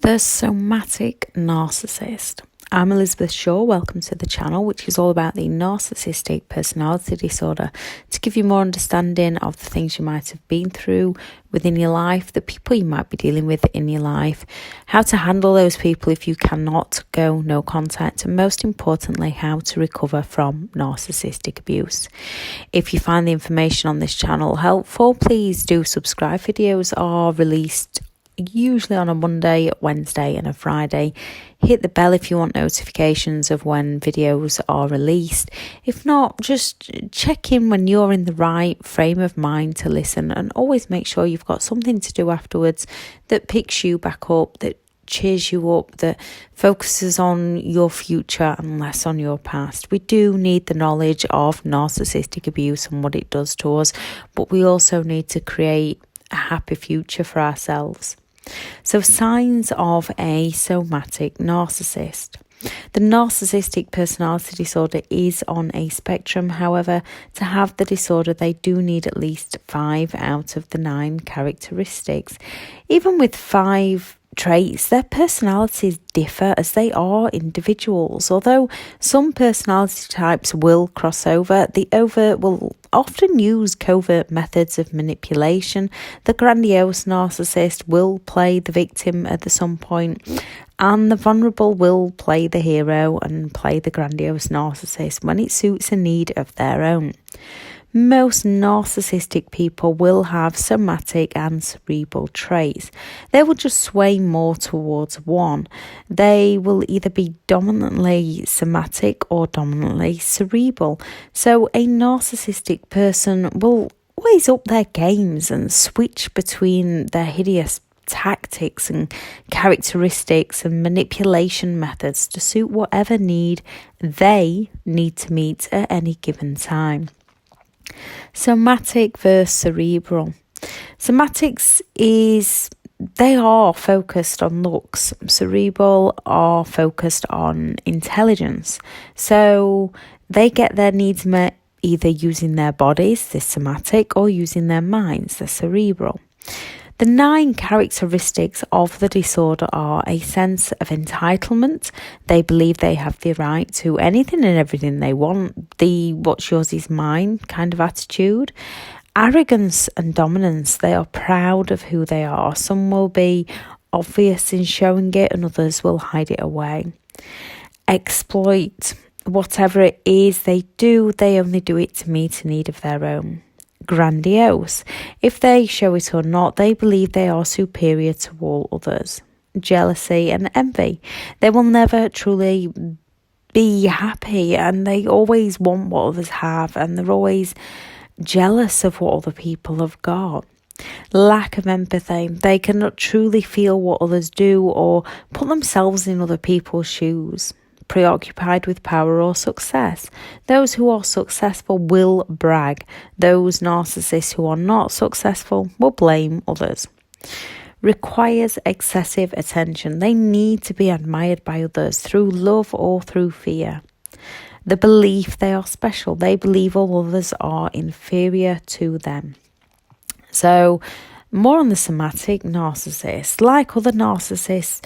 The Somatic Narcissist. I'm Elizabeth Shaw. Welcome to the channel, which is all about the narcissistic personality disorder, to give you more understanding of the things you might have been through within your life, the people you might be dealing with in your life, how to handle those people if you cannot go no contact, and most importantly, how to recover from narcissistic abuse. If you find the information on this channel helpful, please do subscribe. Videos are released usually on a Monday, Wednesday and a Friday. Hit the bell if you want notifications of when videos are released. If not, just check in when you're in the right frame of mind to listen, and always make sure you've got something to do afterwards that picks you back up, that cheers you up, that focuses on your future and less on your past. We do need the knowledge of narcissistic abuse and what it does to us, but we also need to create a happy future for ourselves. So, signs of a somatic narcissist. The narcissistic personality disorder is on a spectrum. However, to have the disorder, they do need at least 5 out of the 9 characteristics. Even with 5 traits, their personalities differ as they are individuals. Although some personality types will cross over, the overt will often use covert methods of manipulation. The grandiose narcissist will play the victim at some point, and the vulnerable will play the hero and play the grandiose narcissist when it suits a need of their own. Most narcissistic people will have somatic and cerebral traits. They will just sway more towards one. They will either be dominantly somatic or dominantly cerebral. So a narcissistic person will always up their games and switch between their hideous tactics and characteristics and manipulation methods to suit whatever need they need to meet at any given time. Somatic versus cerebral. Somatics they are focused on looks. Cerebral are focused on intelligence. So they get their needs met either using their bodies, the somatic, or using their minds, the cerebral. The 9 characteristics of the disorder are a sense of entitlement. They believe they have the right to anything and everything they want. The what's yours is mine kind of attitude. Arrogance and dominance. They are proud of who they are. Some will be obvious in showing it and others will hide it away. Exploit. Whatever it is they do, they only do it to meet a need of their own. Grandiose. If they show it or not, they believe they are superior to all others. Jealousy and envy. They will never truly be happy, and they always want what others have, and they're always jealous of what other people have got. Lack of empathy. They cannot truly feel what others do or put themselves in other people's shoes. Preoccupied with power or success. Those who are successful will brag. Those narcissists who are not successful will blame others. Requires excessive attention. They need to be admired by others through love or through fear. The belief they are special. They believe all others are inferior to them. So, more on the somatic narcissist. Like other narcissists,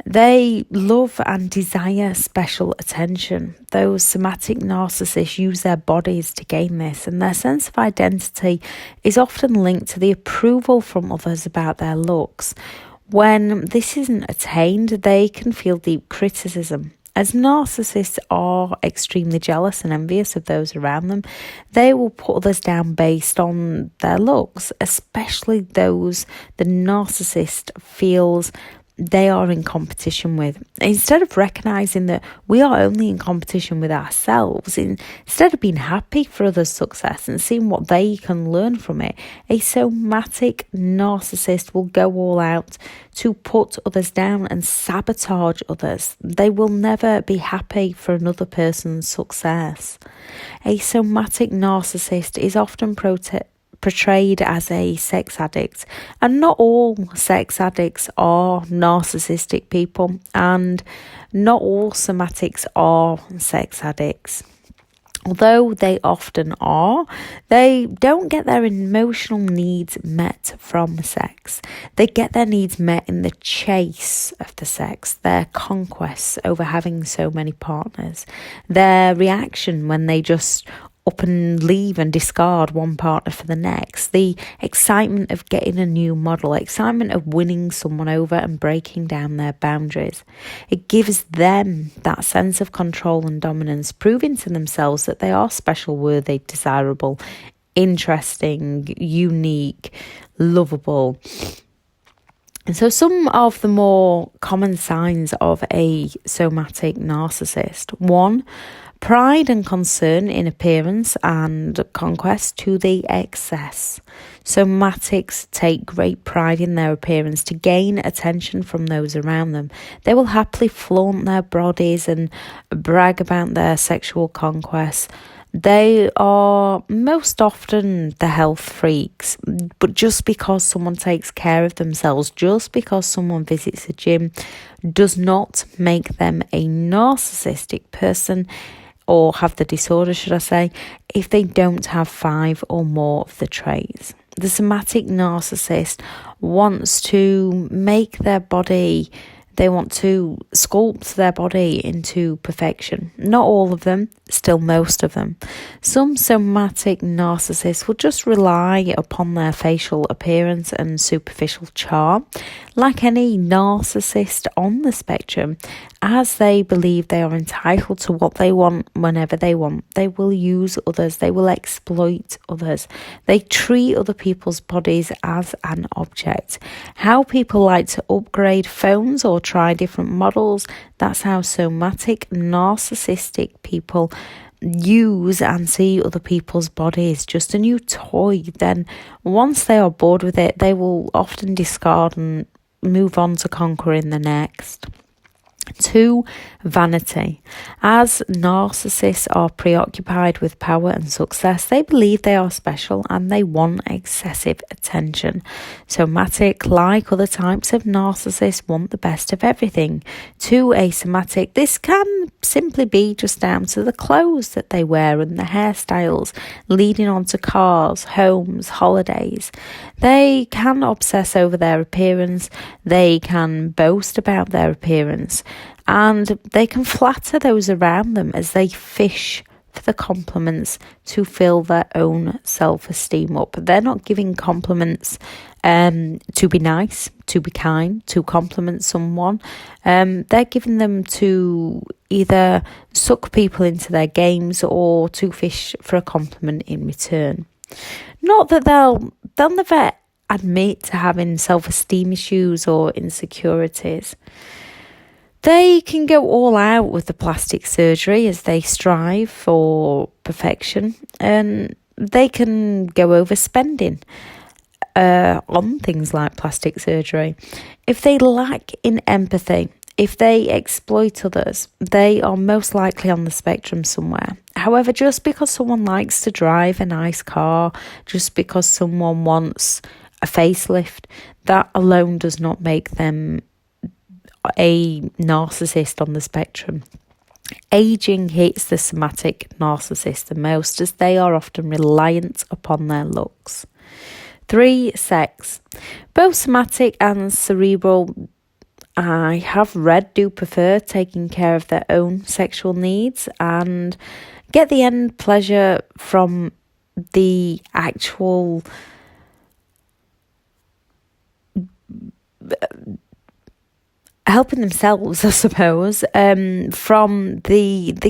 they love and desire special attention. Those somatic narcissists use their bodies to gain this, and their sense of identity is often linked to the approval from others about their looks. When this isn't attained, they can feel deep criticism. As narcissists are extremely jealous and envious of those around them, they will put others down based on their looks, especially those the narcissist feels they are in competition with. Instead of recognizing that we are only in competition with ourselves, instead of being happy for others' success and seeing what they can learn from it, a somatic narcissist will go all out to put others down and sabotage others. They will never be happy for another person's success. A somatic narcissist is often portrayed as a sex addict, and not all sex addicts are narcissistic people, and not all somatics are sex addicts. Although they often are, they don't get their emotional needs met from sex. They get their needs met in the chase of the sex, their conquests over having so many partners, their reaction when they just up and leave and discard one partner for the next, the excitement of getting a new model, excitement of winning someone over and breaking down their boundaries. It gives them that sense of control and dominance, proving to themselves that they are special, worthy, desirable, interesting, unique, lovable. And so some of the more common signs of a somatic narcissist: 1, pride and concern in appearance and conquest to the excess. Somatics take great pride in their appearance to gain attention from those around them. They will happily flaunt their bodies and brag about their sexual conquests. They are most often the health freaks, but just because someone takes care of themselves, just because someone visits a gym, does not make them a narcissistic person, or have the disorder, should I say, if they don't have 5 or more of the traits. The somatic narcissist wants to make their body, they want to sculpt their body into perfection. Not all of them, still most of them. Some somatic narcissists will just rely upon their facial appearance and superficial charm, like any narcissist on the spectrum, as they believe they are entitled to what they want whenever they want. They will use others, they will exploit others. They treat other people's bodies as an object. How people like to upgrade phones or try different models, that's how somatic narcissistic people use and see other people's bodies, just a new toy. Then once they are bored with it, they will often discard and move on to conquering the next. 2, vanity. As narcissists are preoccupied with power and success, they believe they are special and they want excessive attention. Somatic, like other types of narcissists, want the best of everything. To a somatic, this can simply be just down to the clothes that they wear and the hairstyles, leading on to cars, homes, holidays. They can obsess over their appearance, they can boast about their appearance, and they can flatter those around them as they fish for the compliments to fill their own self-esteem up. They're not giving compliments to be nice, to be kind, to compliment someone. They're giving them to either suck people into their games or to fish for a compliment in return. Not that they'll never admit to having self-esteem issues or insecurities. They can go all out with the plastic surgery as they strive for perfection, and they can go overspending on things like plastic surgery. If they lack in empathy, if they exploit others, they are most likely on the spectrum somewhere. However, just because someone likes to drive a nice car, just because someone wants a facelift, that alone does not make them a narcissist on the spectrum. Aging hits the somatic narcissist the most, as they are often reliant upon their looks. 3, sex. Both somatic and cerebral, I have read, do prefer taking care of their own sexual needs and get the end pleasure from the actual helping themselves, I suppose. They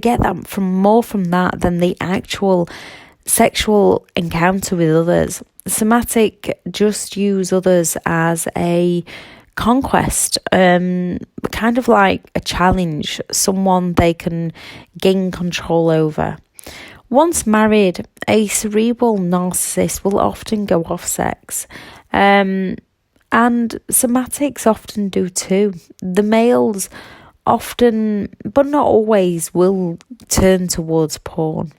get that from that than the actual sexual encounter with others. Somatic just use others as a conquest, kind of like a challenge, someone they can gain control over. Once married, a cerebral narcissist will often go off sex. And somatics often do too. The males often, but not always, will turn towards porn.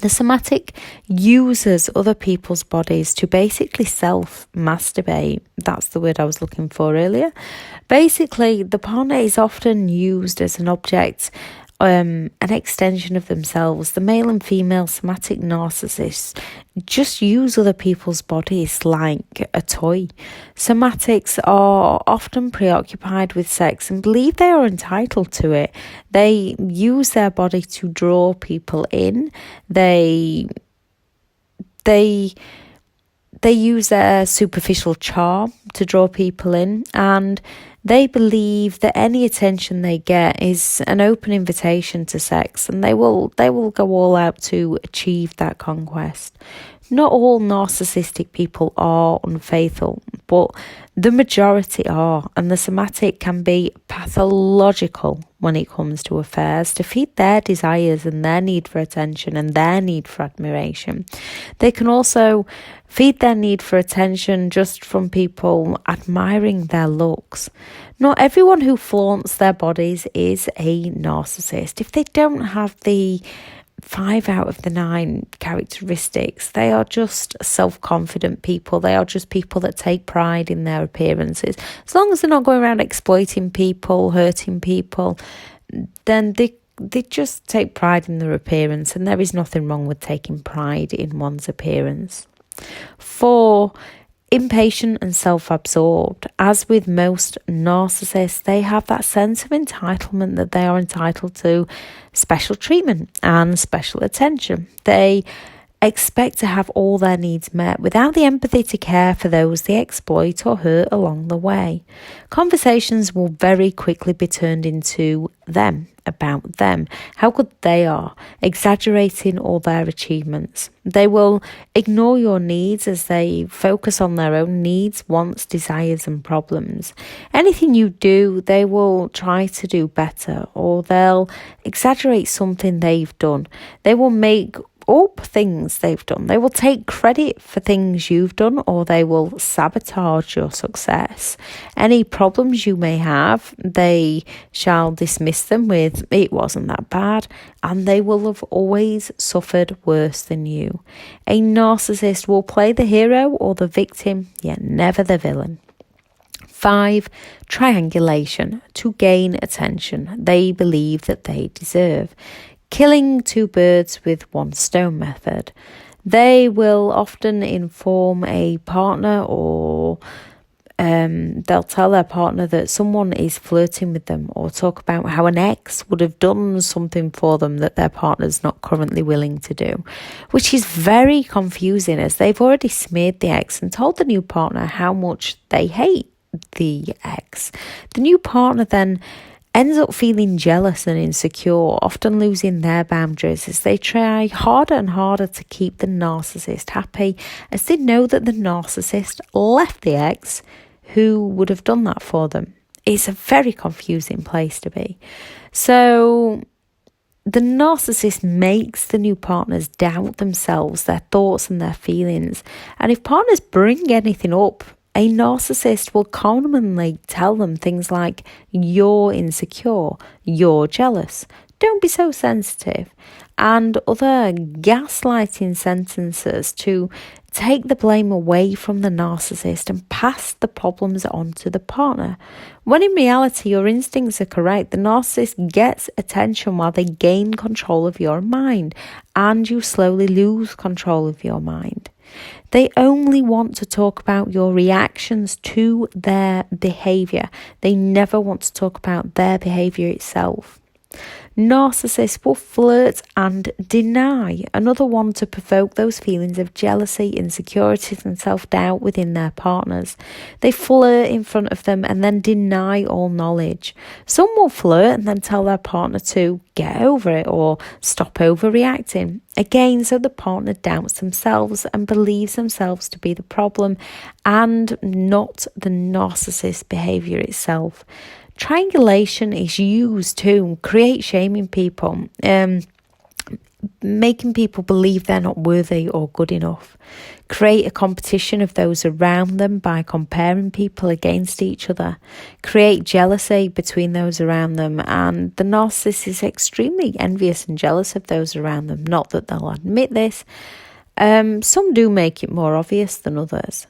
The somatic uses other people's bodies to basically self-masturbate. That's the word I was looking for earlier. Basically, the partner is often used as an object an extension of themselves. The male and female somatic narcissists just use other people's bodies like a toy. Somatics are often preoccupied with sex and believe they are entitled to it. They use their body to draw people in. They use their superficial charm to draw people in, and they believe that any attention they get is an open invitation to sex, and they will go all out to achieve that conquest. Not all narcissistic people are unfaithful, but the majority are, and the somatic can be pathological when it comes to affairs to feed their desires and their need for attention and their need for admiration. They can also feed their need for attention just from people admiring their looks. Not everyone who flaunts their bodies is a narcissist. If they don't have the 5 out of the 9 characteristics, they are just self-confident people. They are just people that take pride in their appearances. As long as they're not going around exploiting people, hurting people, then they just take pride in their appearance, and there is nothing wrong with taking pride in one's appearance. 4, impatient and self-absorbed. As with most narcissists, they have that sense of entitlement that they are entitled to special treatment and special attention. They expect to have all their needs met without the empathy to care for those they exploit or hurt along the way. Conversations will very quickly be turned into them, about them, how good they are, exaggerating all their achievements. They will ignore your needs as they focus on their own needs, wants, desires and problems. Anything you do, they will try to do better, or they'll exaggerate something they've done. They will make up things they've done. They will take credit for things you've done, or they will sabotage your success. Any problems you may have, they shall dismiss them with, "It wasn't that bad," and they will have always suffered worse than you. A narcissist will play the hero or the victim, yet never the villain. 5, triangulation, to gain attention they believe that they deserve. Killing 2 birds with 1 stone method. They will often inform a partner, or they'll tell their partner that someone is flirting with them, or talk about how an ex would have done something for them that their partner's not currently willing to do, which is very confusing as they've already smeared the ex and told the new partner how much they hate the ex. The new partner then ends up feeling jealous and insecure, often losing their boundaries as they try harder and harder to keep the narcissist happy, as they know that the narcissist left the ex who would have done that for them. It's a very confusing place to be. So the narcissist makes the new partners doubt themselves, their thoughts and their feelings. And if partners bring anything up, a narcissist will commonly tell them things like, "You're insecure, you're jealous, don't be so sensitive," and other gaslighting sentences to take the blame away from the narcissist and pass the problems on to the partner. When in reality your instincts are correct, the narcissist gets attention while they gain control of your mind, and you slowly lose control of your mind. They only want to talk about your reactions to their behaviour. They never want to talk about their behaviour itself. Narcissists will flirt and deny, another one to provoke those feelings of jealousy, insecurities and self-doubt within their partners. They flirt in front of them and then deny all knowledge. Some will flirt and then tell their partner to get over it or stop overreacting. Again, so the partner doubts themselves and believes themselves to be the problem and not the narcissist behaviour itself. Triangulation is used to create shame in people, making people believe they're not worthy or good enough. Create a competition of those around them by comparing people against each other. Create jealousy between those around them, and the narcissist is extremely envious and jealous of those around them. Not that they'll admit this. Some do make it more obvious than others.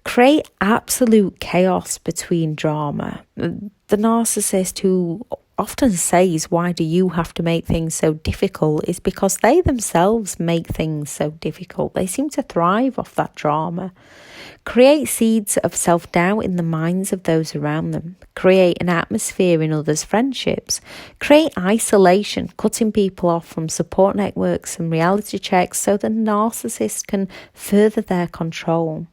Create absolute chaos between drama. The narcissist who often says, why do you have to make things so difficult, is because they themselves make things so difficult. They seem to thrive off that drama. Create seeds of self-doubt in the minds of those around them. Create an atmosphere in others' friendships. Create isolation, cutting people off from support networks and reality checks so the narcissist can further their control.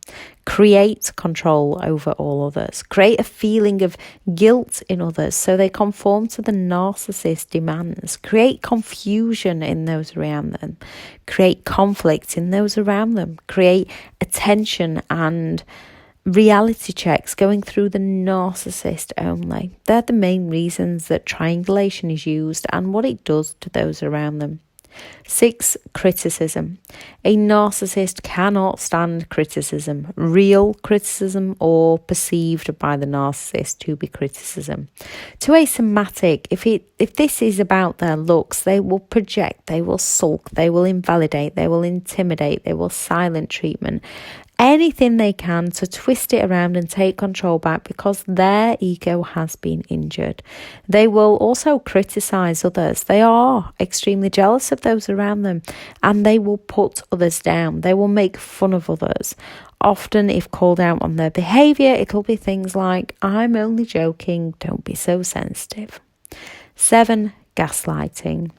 Create control over all others. Create a feeling of guilt in others so they conform to the narcissist's demands. Create confusion in those around them. Create conflict in those around them. Create attention and reality checks going through the narcissist only. They're the main reasons that triangulation is used and what it does to those around them. 6. Criticism. A narcissist cannot stand criticism, real criticism or perceived by the narcissist to be criticism. To a somatic, if this is about their looks, they will project, they will sulk, they will invalidate, they will intimidate, they will silent treatment. Anything they can to twist it around and take control back because their ego has been injured. They will also criticize others. They are extremely jealous of those around them and they will put others down. They will make fun of others. Often, if called out on their behavior, it'll be things like, I'm only joking, don't be so sensitive. 7. Gaslighting.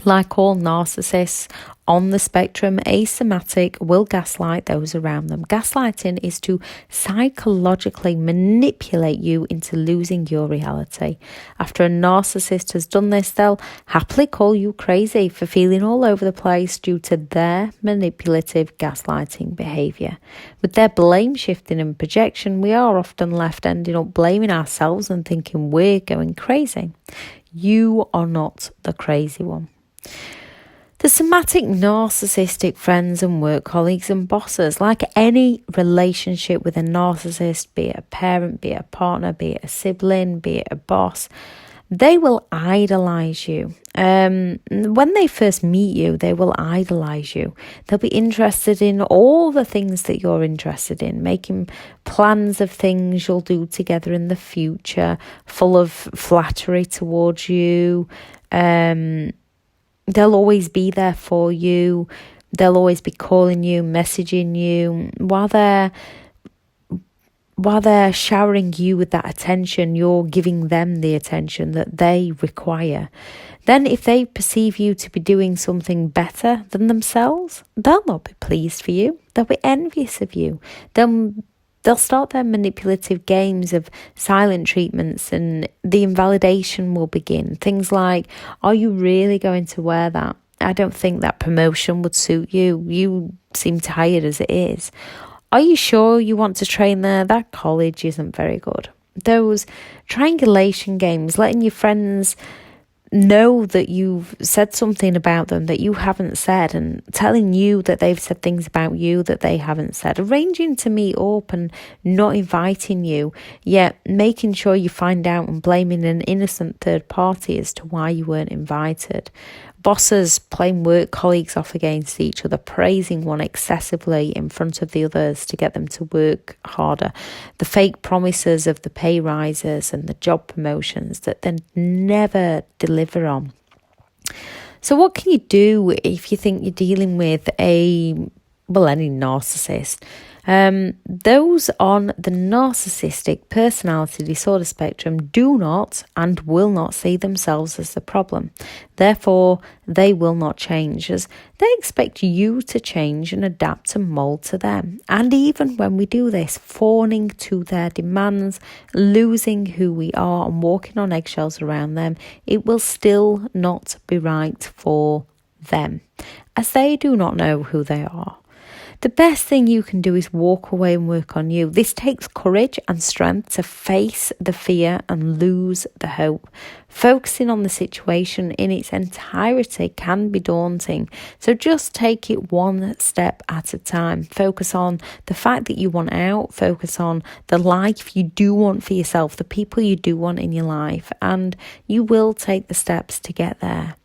Like all narcissists on the spectrum, a somatic will gaslight those around them. Gaslighting is to psychologically manipulate you into losing your reality. After a narcissist has done this, they'll happily call you crazy for feeling all over the place due to their manipulative gaslighting behaviour. With their blame shifting and projection, we are often left ending up blaming ourselves and thinking we're going crazy. You are not the crazy one. The somatic narcissistic friends and work colleagues and bosses, like any relationship with a narcissist, be it a parent, be it a partner, be it a sibling, be it a boss, they will idolize you. When they first meet you, they will idolize you. They'll be interested in all the things that you're interested in, making plans of things you'll do together in the future, full of flattery towards you. They'll always be there for you. They'll always be calling you, messaging you. While they're showering you with that attention, you're giving them the attention that they require. Then if they perceive you to be doing something better than themselves, they'll not be pleased for you. They'll be envious of you. They'll start their manipulative games of silent treatments and the invalidation will begin. Things like, are you really going to wear that? I don't think that promotion would suit you. You seem tired as it is. Are you sure you want to train there? That college isn't very good. Those triangulation games, letting your friends know that you've said something about them that you haven't said and telling you that they've said things about you that they haven't said, arranging to meet up and not inviting you, yet making sure you find out and blaming an innocent third party as to why you weren't invited. Bosses playing work colleagues off against each other, praising one excessively in front of the others to get them to work harder. The fake promises of the pay rises and the job promotions that then never deliver on. So what can you do if you think you're dealing with any narcissist? Those on the narcissistic personality disorder spectrum do not and will not see themselves as the problem. Therefore, they will not change as they expect you to change and adapt and mold to them. And even when we do this, fawning to their demands, losing who we are and walking on eggshells around them, it will still not be right for them, as they do not know who they are. The best thing you can do is walk away and work on you. This takes courage and strength to face the fear and lose the hope. Focusing on the situation in its entirety can be daunting. So just take it one step at a time. Focus on the fact that you want out. Focus on the life you do want for yourself, the people you do want in your life, and you will take the steps to get there.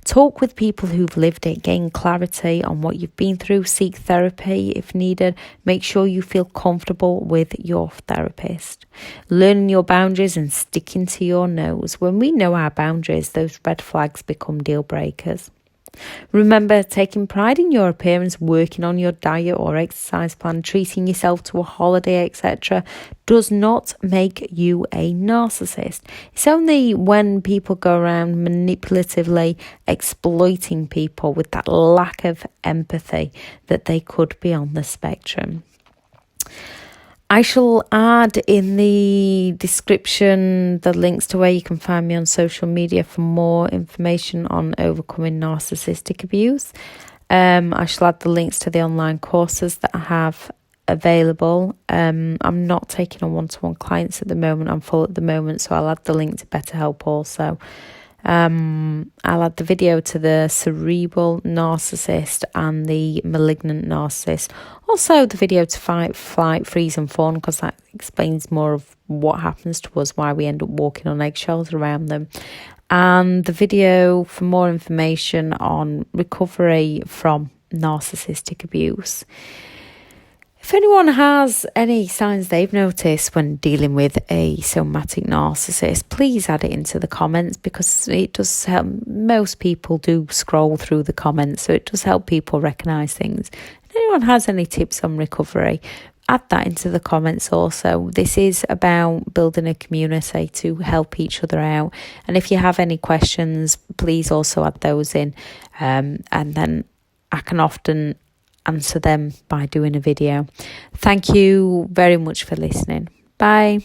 Talk with people who've lived it, gain clarity on what you've been through, seek therapy if needed. Make sure you feel comfortable with your therapist. Learning your boundaries and sticking to your nose. When we know our boundaries, those red flags become deal breakers. Remember, taking pride in your appearance, working on your diet or exercise plan, treating yourself to a holiday, etc., does not make you a narcissist. It's only when people go around manipulatively exploiting people with that lack of empathy that they could be on the spectrum. I shall add in the description the links to where you can find me on social media for more information on overcoming narcissistic abuse. I shall add the links to the online courses that I have available. I'm not taking on one-to-one clients at the moment. I'm full at the moment, so I'll add the link to BetterHelp also. I'll add the video to the cerebral narcissist and the malignant narcissist. Also the video to fight, flight, freeze and fawn, because that explains more of what happens to us, why we end up walking on eggshells around them. And the video for more information on recovery from narcissistic abuse. If anyone has any signs they've noticed when dealing with a somatic narcissist, please add it into the comments, because it does help. Most people do scroll through the comments, so it does help people recognise things. If anyone has any tips on recovery, add that into the comments also. This is about building a community to help each other out. And if you have any questions, please also add those in. And then I can often answer them by doing a video. Thank you very much for listening. Bye.